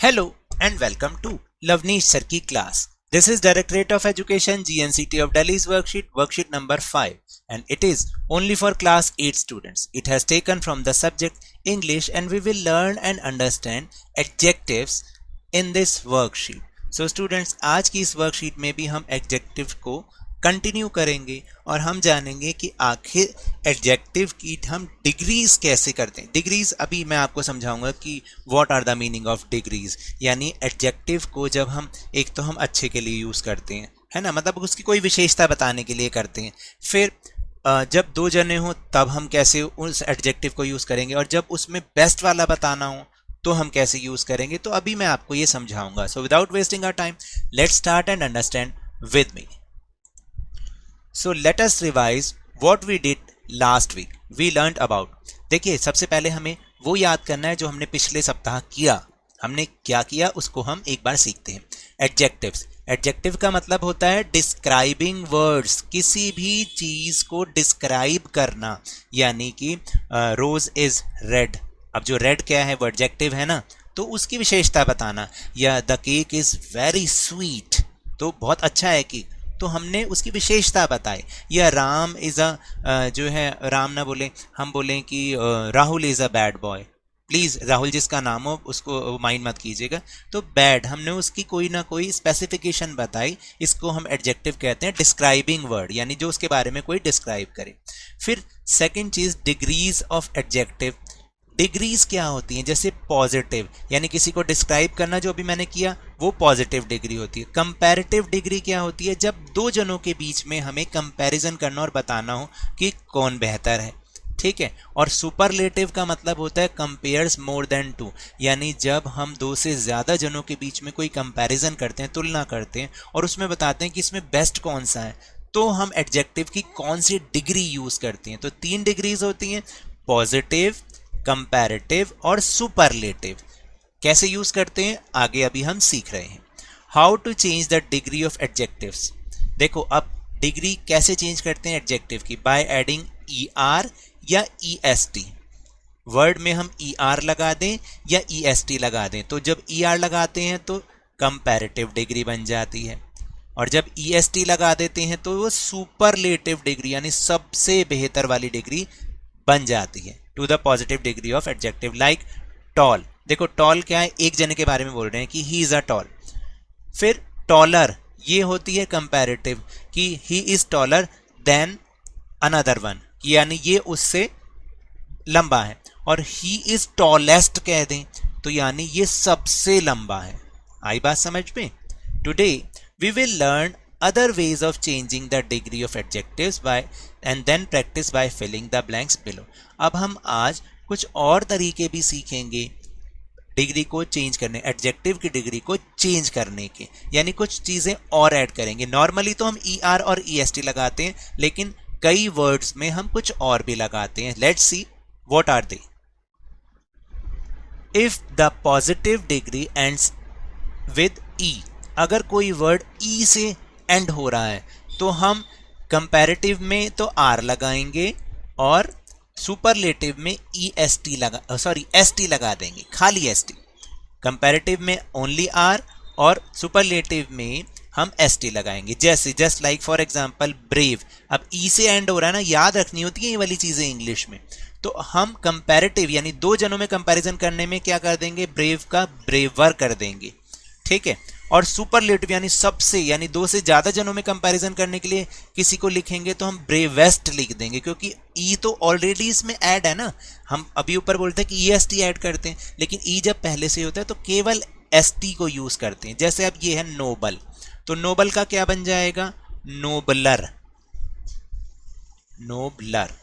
Hello and welcome to Lavneesh Sir की class. This is Directorate of Education GNCT of Delhi's worksheet number 5, and it is only for class 8 students. It has taken from the subject English and we will learn and understand adjectives in this worksheet. So students, आज की इस worksheet में भी हम adjective को continue करेंगे और हम जानेंगे कि आखिर एडजेक्टिव की हम डिग्रीज कैसे करते हैं. डिग्रीज अभी मैं आपको समझाऊंगा कि what are the meaning of degrees. यानी एडजेक्टिव को जब हम एक तो हम अच्छे के लिए यूज़ करते हैं, है ना, मतलब उसकी कोई विशेषता बताने के लिए करते हैं. फिर जब दो जने हों तब हम कैसे उस एडजेक्टिव को यूज़ करेंगे, और जब उसमें बेस्ट वाला बताना हो तो हम कैसे यूज़ करेंगे. तो अभी मैं आपको ये समझाऊंगा. So without wasting our time, let's start and understand with me. So let us revise what we did last week. We learned about. देखिए, सबसे पहले हमें वो याद करना है जो हमने पिछले सप्ताह किया. हमने क्या किया उसको हम एक बार सीखते हैं. एडजेक्टिव्स. एडजेक्टिव का मतलब होता है डिस्क्राइबिंग वर्ड्स, किसी भी चीज को डिस्क्राइब करना. यानी कि रोज इज रेड. अब जो रेड क्या है, वो एडजेक्टिव है ना, तो उसकी विशेषता बताना. या the cake is very sweet, तो बहुत अच्छा है केक, तो हमने उसकी विशेषता बताई. या राम इज जो है, राम ना बोलें, हम बोलें कि Rahul is a bad boy. Please Rahul जिसका नाम हो उसको माइंड मत कीजिएगा. तो बैड, हमने उसकी कोई ना कोई स्पेसिफिकेशन बताई. इसको हम एडजेक्टिव कहते हैं, डिस्क्राइबिंग वर्ड, यानी जो उसके बारे में कोई डिस्क्राइब करे. फिर सेकंड चीज, डिग्रीज ऑफ एडजेक्टिव. डिग्रीज क्या होती हैं? जैसे पॉजिटिव, यानी किसी को डिस्क्राइब करना, जो अभी मैंने किया वो पॉजिटिव डिग्री होती है. कंपैरेटिव डिग्री क्या होती है? जब दो जनों के बीच में हमें कंपैरिजन करना और बताना हो कि कौन बेहतर है. ठीक है. और सुपरलेटिव का मतलब होता है कंपेयर्स मोर देन टू, यानी जब हम दो से ज्यादा जनों के बीच में कोई कंपैरिजन करते हैं, तुलना करते हैं, और उसमें बताते हैं कि इसमें बेस्ट कौन सा है, तो हम एडजेक्टिव की कौन सी डिग्री यूज करते हैं. तो 3 डिग्रीज होती हैं, पॉजिटिव, कंपैरेटिव और सुपरलेटिव. कैसे यूज करते हैं आगे अभी हम सीख रहे हैं. How to change the degree of adjectives. देखो, अब डिग्री कैसे चेंज करते हैं एडजेक्टिव की? बाय एडिंग ER या EST. वर्ड में हम ER लगा दें या EST लगा दें. तो जब ER लगाते हैं तो कंपैरेटिव डिग्री बन जाती है, और जब EST लगा देते हैं तो वो सुपरलेटिव डिग्री यानी सबसे बेहतर वाली डिग्री बन जाती है. To the positive degree of adjective. Like tall. देखो, टॉल क्या है? एक जने के बारे में बोल रहे हैं कि ही इज अ टॉल. फिर टॉलर, ये होती है कंपैरेटिव, कि he is taller than another one, यानी ये उससे लंबा है. और ही इज टॉलेस्ट कह दें तो यानी ये सबसे लंबा है. आई बात समझ में? Today we will learn other ways of changing the degree of adjectives by and then practice by filling the blanks below. अब हम आज कुछ और तरीके भी सीखेंगे डिग्री को चेंज करने, एडजेक्टिव की डिग्री को चेंज करने के, यानी कुछ चीजें और ऐड करेंगे. नॉर्मली तो हम ER और EST लगाते हैं, लेकिन कई वर्ड्स में हम कुछ और भी लगाते हैं. Let's see what are they. If the positive degree ends with E, अगर कोई वर्ड E से एंड हो रहा है तो हम कंपैरेटिव में तो R लगाएंगे और सुपरलेटिव में EST ST लगा देंगे, खाली ST. कंपैरेटिव में ओनली R और सुपरलेटिव में हम ST लगाएंगे. जैसे just like for example brave. अब E से एंड हो रहा है ना, याद रखनी होती है ये वाली चीजें इंग्लिश में. तो हम कंपैरेटिव यानी दो जनों में कंपैरिजन करने में क्या कर देंगे? ब्रेव का ब्रेवर कर देंगे. ठीक है. और सुपरलेटिव यानी सबसे, यानी दो से ज्यादा जनों में कंपैरिजन करने के लिए किसी को लिखेंगे तो हम ब्रेवेस्ट लिख देंगे, क्योंकि E तो ऑलरेडी इसमें ऐड है ना. हम अभी ऊपर बोलते हैं कि EST ऐड करते हैं, लेकिन E जब पहले से होता है तो केवल ST को यूज करते हैं. जैसे अब ये है नोबल, तो नोबल का क्या बन जाएगा? नोबलर. नोबलर.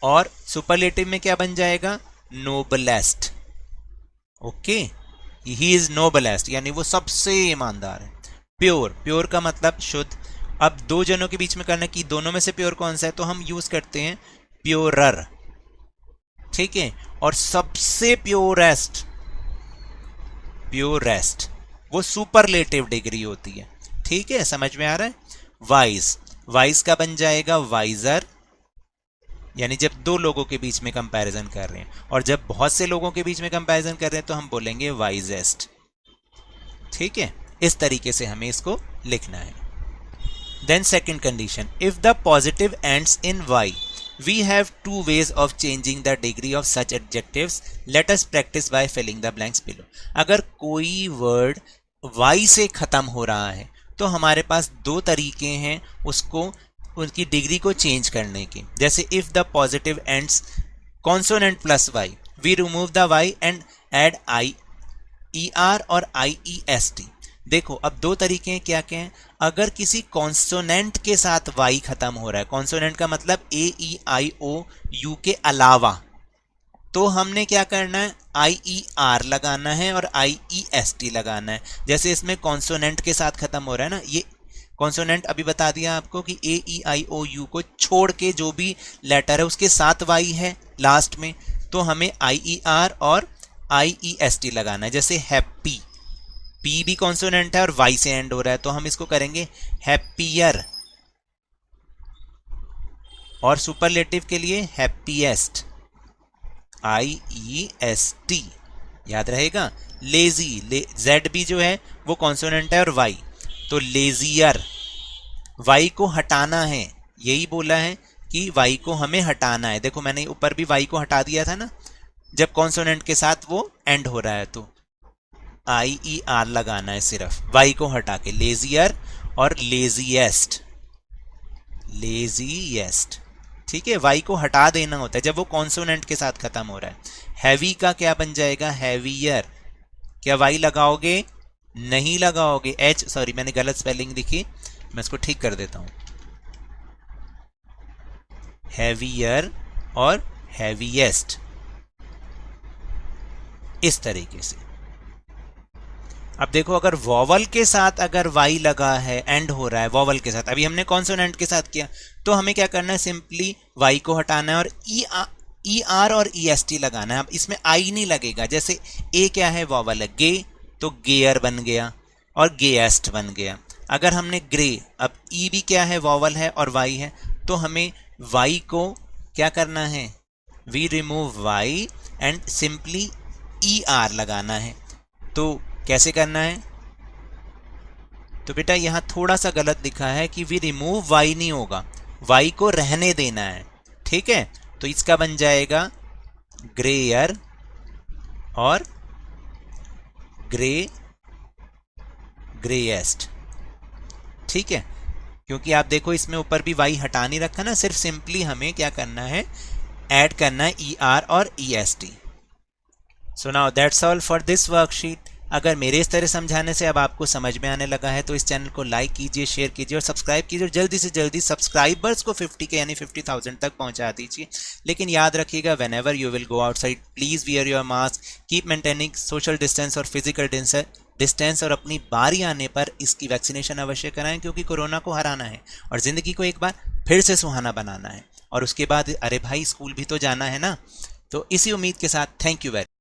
और सुपरलेटिव में क्या बन जाएगा? Noblest. Okay. He is noblest, यानी वो सबसे ईमानदार है. प्योर. प्योर का मतलब शुद्ध. अब दो जनों के बीच में करना कि दोनों में से प्योर कौन सा है, तो हम यूज करते हैं प्योरर. ठीक है. और सबसे प्योरेस्ट, प्योरेस्ट वो सुपरलेटिव डिग्री होती है. ठीक है, समझ में आ रहा है? वाइज. वाइज का बन जाएगा वाइजर, यानी जब दो लोगों के बीच में कंपैरिजन कर रहे हैं, और जब बहुत से लोगों के बीच में कंपैरिजन कर रहे हैं तो हम बोलेंगे वाइजेस्ट. ठीक है, इस तरीके से हमें इसको लिखना है। Then second condition, if the positive ends in y, we have two ways of changing the degree of such adjectives. Let us practice by filling the blanks below. अगर कोई वर्ड y से खत्म हो रहा है तो हमारे पास दो तरीके हैं उसको, उनकी डिग्री को चेंज करने की। जैसे if the positive ends consonant plus y, we remove the y and add i e r और i e s t। देखो अब दो तरीके हैं, क्या क्या हैं। अगर किसी कॉन्सोनेंट के साथ y खत्म हो रहा है, कॉन्सोनेंट का मतलब a e i o u के अलावा, तो हमने क्या करना है, i e r लगाना है और i e s t लगाना है। जैसे इसमें कॉन्सोनेंट के साथ खत्म हो रहा है ना, ये कॉन्सोनेंट अभी बता दिया आपको कि a e i o u को छोड़ के जो भी लेटर है उसके साथ y है लास्ट में, तो हमें i e r और i e s t लगाना है। जैसे हैप्पी, P भी कॉन्सोनेंट है और Y से एंड हो रहा है, तो हम इसको करेंगे हैप्पियर। और सुपरलेटिव के लिए हैप्पीएस्ट, IEST, याद रहेगा। लेजी, Z भी जो है वो कॉन्सोनेंट है और Y, तो लेजियर। Y को हटाना है, यही बोला है कि Y को हमें हटाना है। देखो मैंने ऊपर भी Y को हटा दिया था ना, जब कॉन्सोनेंट के साथ वो एंड हो रहा है, तो IER लगाना है सिर्फ Y को हटा के, लेजियर और लेजीएस्ट, लेजीएस्ट। ठीक है, Y को हटा देना होता है जब वो कॉन्सोनेंट के साथ खत्म हो रहा है। हैवी का क्या बन जाएगा, हैवियर। क्या Y लगाओगे, नहीं लगाओगे, H, सॉरी मैंने गलत स्पेलिंग लिखी, मैं इसको ठीक कर देता हूं, हैवियर और हैवीएस्ट, इस तरीके से। अब देखो अगर वॉवल के साथ अगर y लगा है, एंड हो रहा है वॉवल के साथ, अभी हमने कॉन्सोनेंट के साथ किया, तो हमें क्या करना है, सिंपली y को हटाना है और ई आर और ई एस टी लगाना है। अब इसमें आई नहीं लगेगा, जैसे ए क्या है, वॉवल है, गे तो गेयर बन गया और गेएस्ट बन गया। अगर हमने ग्रे, अब ई भी क्या है, वॉवल है और वाई है, तो हमें वाई को क्या करना है, we remove Y and simply E R लगाना है। तो कैसे करना है, तो बेटा यहां थोड़ा सा गलत लिखा है कि वी रिमूव वाई नहीं होगा, वाई को रहने देना है। ठीक है, तो इसका बन जाएगा ग्रेयर और ग्रेएस्ट। ठीक है, क्योंकि आप देखो इसमें ऊपर भी वाई हटा नहीं रखा ना, सिर्फ सिंपली हमें क्या करना है, ऐड करना है ई आर और E S T. So now that's all for this worksheet. अगर मेरे इस तरह समझाने से अब आपको समझ में आने लगा है तो इस चैनल को लाइक कीजिए, शेयर कीजिए और सब्सक्राइब कीजिए और जल्दी से जल्दी सब्सक्राइबर्स को 50 के यानी 50,000 तक पहुंचा दीजिए। लेकिन याद रखिएगा, when ever you will go outside please wear your mask, keep maintaining social distance और फिजिकल डिस्टेंस, और अपनी बारी आने पर इसकी वैक्सीनेशन अवश्य कराएं, क्योंकि कोरोना को हराना है और ज़िंदगी को एक बार फिर से सुहाना बनाना है। और उसके बाद अरे भाई स्कूल भी तो जाना है ना। तो इसी उम्मीद के साथ थैंक यू वेरी